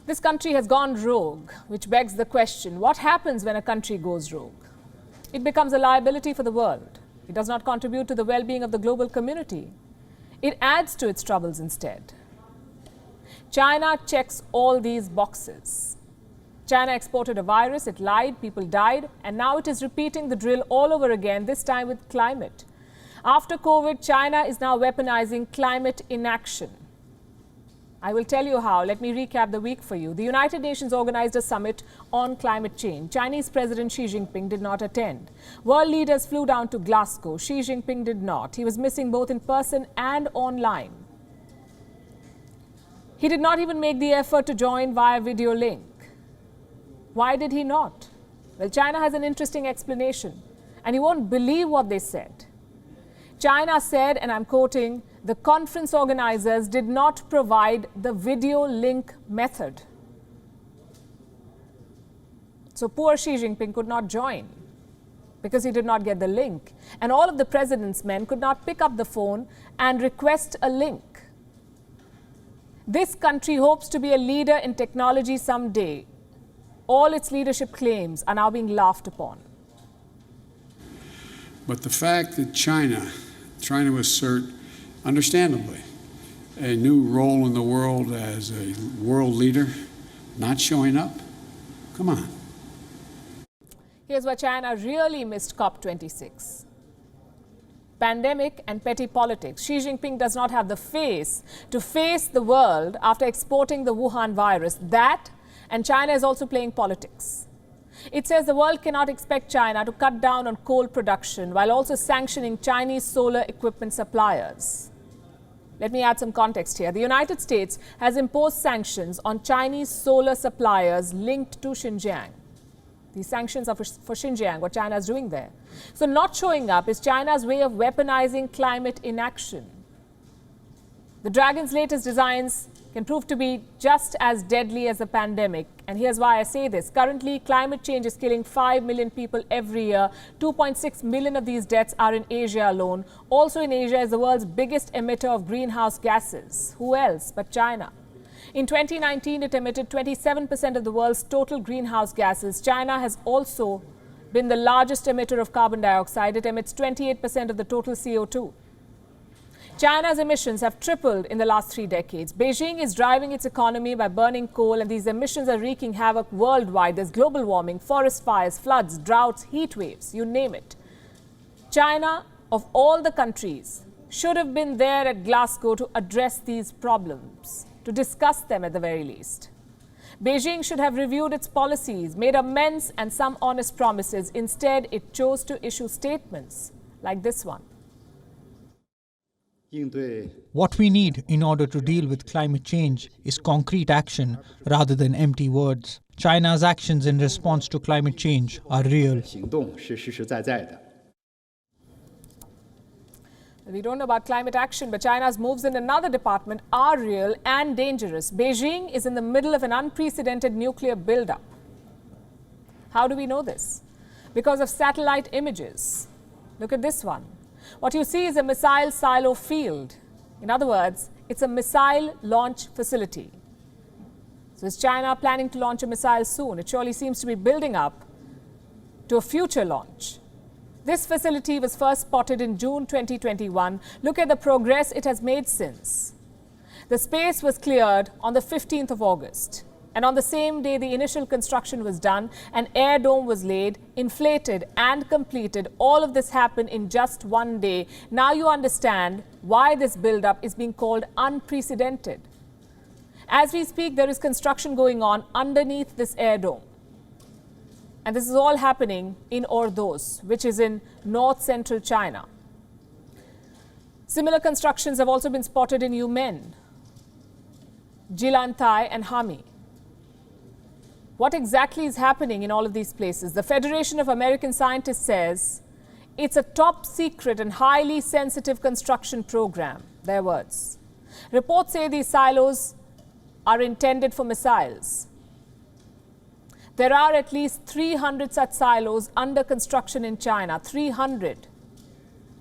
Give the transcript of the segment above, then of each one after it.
This country has gone rogue, which begs the question, what happens when a country goes rogue? It becomes a liability for the world. It does not contribute to the well-being of the global community. It adds to its troubles instead. China checks all these boxes. China exported a virus, it lied, people died, and now it is repeating the drill all over again, this time with climate. After COVID, China is now weaponizing climate inaction. I will tell you how. Let me recap the week for you. The United Nations organized a summit on climate change. Chinese President Xi Jinping did not attend. World leaders flew down to Glasgow. Xi Jinping did not. He was missing both in person and online. He did not even make the effort to join via video link. Why did he not? Well, China has an interesting explanation, and you won't believe what they said. China said, and I'm quoting, the conference organizers did not provide the video link method. So poor Xi Jinping could not join because he did not get the link. And all of the president's men could not pick up the phone and request a link. This country hopes to be a leader in technology someday. All its leadership claims are now being laughed upon. But the fact that China, trying to assert, understandably, a new role in the world as a world leader, not showing up, come on. Here's where China really missed COP26. Pandemic and petty politics. Xi Jinping does not have the face to face the world after exporting the Wuhan virus. That, and China is also playing politics. It says the world cannot expect China to cut down on coal production while also sanctioning Chinese solar equipment suppliers. Let me add some context here. The United States has imposed sanctions on Chinese solar suppliers linked to Xinjiang. These sanctions are for Xinjiang, what China is doing there. So not showing up is China's way of weaponizing climate inaction. The dragon's latest designs can prove to be just as deadly as the pandemic. And here's why I say this. Currently, climate change is killing 5 million people every year. 2.6 million of these deaths are in Asia alone. Also in Asia is the world's biggest emitter of greenhouse gases. Who else but China? In 2019, it emitted 27% of the world's total greenhouse gases. China has also been the largest emitter of carbon dioxide. It emits 28% of the total CO2. China's emissions have tripled in the last 3 decades. Beijing is driving its economy by burning coal, and these emissions are wreaking havoc worldwide. There's global warming, forest fires, floods, droughts, heat waves, you name it. China, of all the countries, should have been there at Glasgow to address these problems, to discuss them at the very least. Beijing should have reviewed its policies, made amends and some honest promises. Instead, it chose to issue statements like this one. What we need in order to deal with climate change is concrete action rather than empty words. China's actions in response to climate change are real. We don't know about climate action, but China's moves in another department are real and dangerous. Beijing is in the middle of an unprecedented nuclear buildup. How do we know this? Because of satellite images. Look at this one. What you see is a missile silo field. In other words, it's a missile launch facility. So is China planning to launch a missile soon? It surely seems to be building up to a future launch. This facility was first spotted in June 2021. Look at the progress it has made since. The space was cleared on the 15th of August. And on the same day the initial construction was done, an air dome was laid, inflated and completed. All of this happened in just 1 day. Now you understand why this buildup is being called unprecedented. As we speak, there is construction going on underneath this air dome. And this is all happening in Ordos, which is in north-central China. Similar constructions have also been spotted in Yumen, Jilantai and Hami. What exactly is happening in all of these places? The Federation of American Scientists says it's a top secret and highly sensitive construction program, their words. Reports say these silos are intended for missiles. There are at least 300 such silos under construction in China, 300.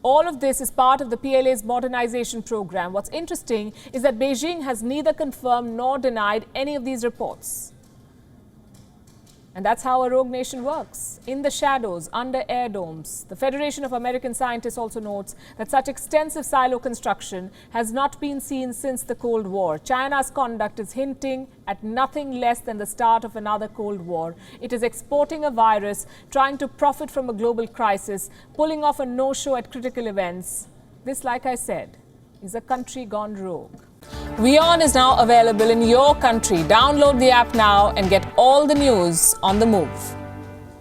All of this is part of the PLA's modernization program. What's interesting is that Beijing has neither confirmed nor denied any of these reports. And that's how a rogue nation works. In the shadows, under air domes. The Federation of American Scientists also notes that such extensive silo construction has not been seen since the Cold War. China's conduct is hinting at nothing less than the start of another Cold War. It is exporting a virus, trying to profit from a global crisis, pulling off a no-show at critical events. This, like I said, is a country gone rogue. WION is now available in your country. Download the app now and get all the news on the move.